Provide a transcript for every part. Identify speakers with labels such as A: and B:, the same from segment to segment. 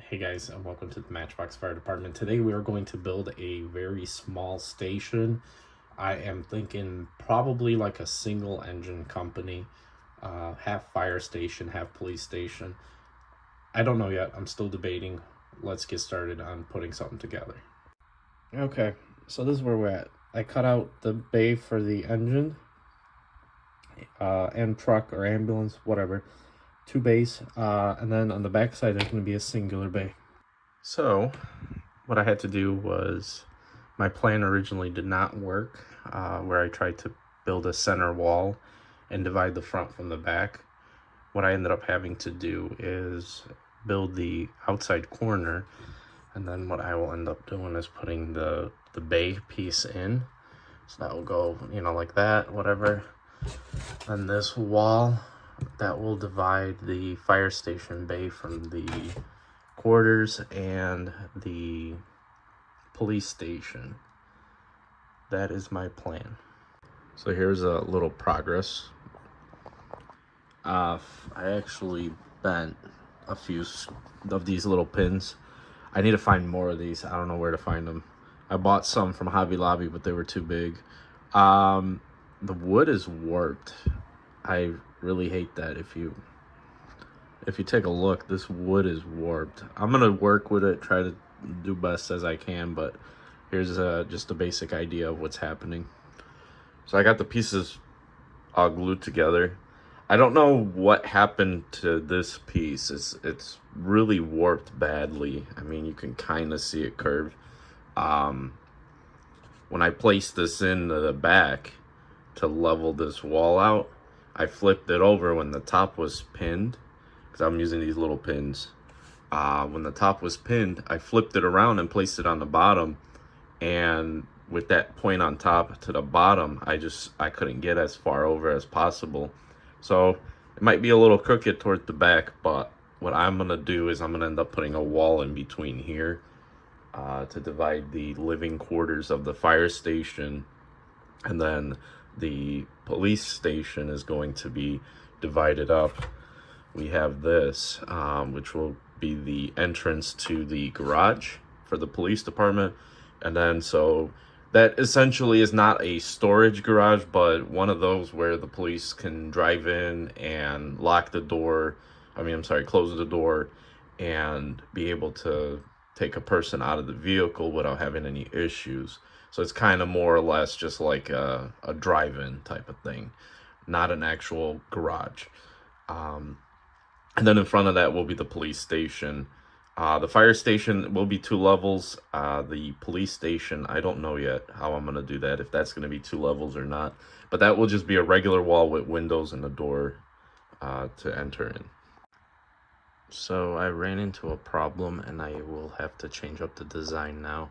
A: Hey guys, and welcome to the Matchbox Fire Department. Today we are going to build a very small station. I am thinking probably like a single engine company, half fire station, half police station. I don't know yet. I'm still debating. Let's get started on putting something together. Okay, so this is where we're at. I cut out the bay for the engine and truck or ambulance, whatever. Two bays, and then on the back side there's going to be a singular bay. So what I had to do was, my plan originally did not work, where I tried to build a center wall and divide the front from the back. What I ended up having to do is build the outside corner, and then what I will end up doing is putting the bay piece in. So that will go, like that, whatever. And this wall, that will divide the fire station bay from the quarters and the police station. That is my plan. So here's a little progress. I actually bent a few of these little pins. I need to find more of these. I don't know where to find them. I bought some from Hobby Lobby, but they were too big. The wood is warped. I really hate that. If you take a look, this wood is warped. I'm gonna work with it, try to do best as I can, but here's just a basic idea of what's happening. So I got the pieces all glued together. I don't know what happened to this piece. It's really warped badly. I mean, you can kind of see it curve. When I placed this into the back to level this wall out, I flipped it over when the top was pinned, because I'm using these little pins. When the top was pinned, I flipped it around and placed it on the bottom, and with that point on top to the bottom, I couldn't get as far over as possible. So it might be a little crooked toward the back, but what I'm gonna do is I'm gonna end up putting a wall in between here to divide the living quarters of the fire station, and then the police station is going to be divided up. We have this, which will be the entrance to the garage for the police department. And then, so that essentially is not a storage garage, but one of those where the police can drive in and lock the door. Close the door and be able to take a person out of the vehicle without having any issues. So it's kind of more or less just like a drive-in type of thing, not an actual garage. And then in front of that will be the police station. The fire station will be 2 levels. The police station, I don't know yet how I'm going to do that, if that's going to be 2 levels or not. But that will just be a regular wall with windows and a door to enter in. So I ran into a problem, and I will have to change up the design now.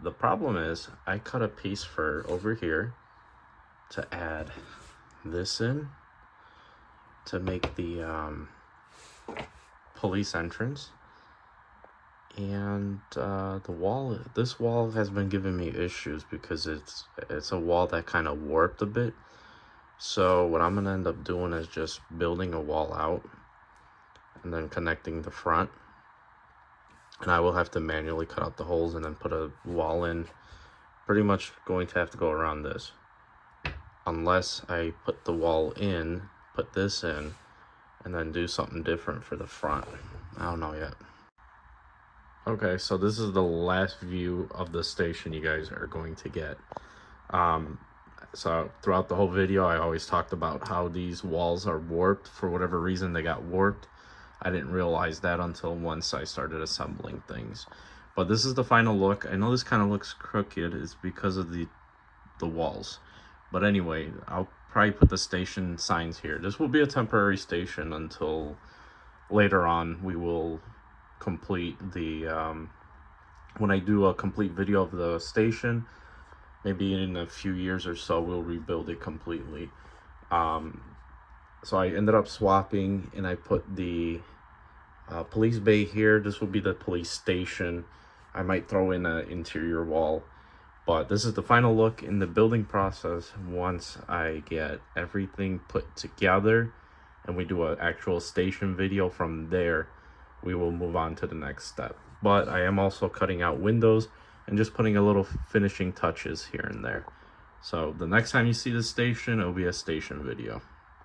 A: The problem is I cut a piece for over here to add this in to make the police entrance, and this wall has been giving me issues because it's a wall that kind of warped a bit. So what I'm gonna end up doing is just building a wall out and then connecting the front, and I will have to manually cut out the holes and then put a wall in. Pretty much going to have to go around this, unless I put the wall in, put this in, and then do something different for the front. I don't know yet. Okay, so this is the last view of the station you guys are going to get. So throughout the whole video, I always talked about how these walls are warped. For whatever reason, they got warped. I didn't realize that until once I started assembling things. But this is the final look. I know this kind of looks crooked. It's because of the walls. But anyway, I'll probably put the station signs here. This will be a temporary station until later on we will complete the when I do a complete video of the station, maybe in a few years or so, we'll rebuild it completely. So I ended up swapping, and I put the police bay here. This will be the police station. I might throw in an interior wall, but this is the final look in the building process. Once I get everything put together and we do an actual station video from there, we will move on to the next step. But I am also cutting out windows and just putting a little finishing touches here and there. So the next time you see the station, it'll be a station video.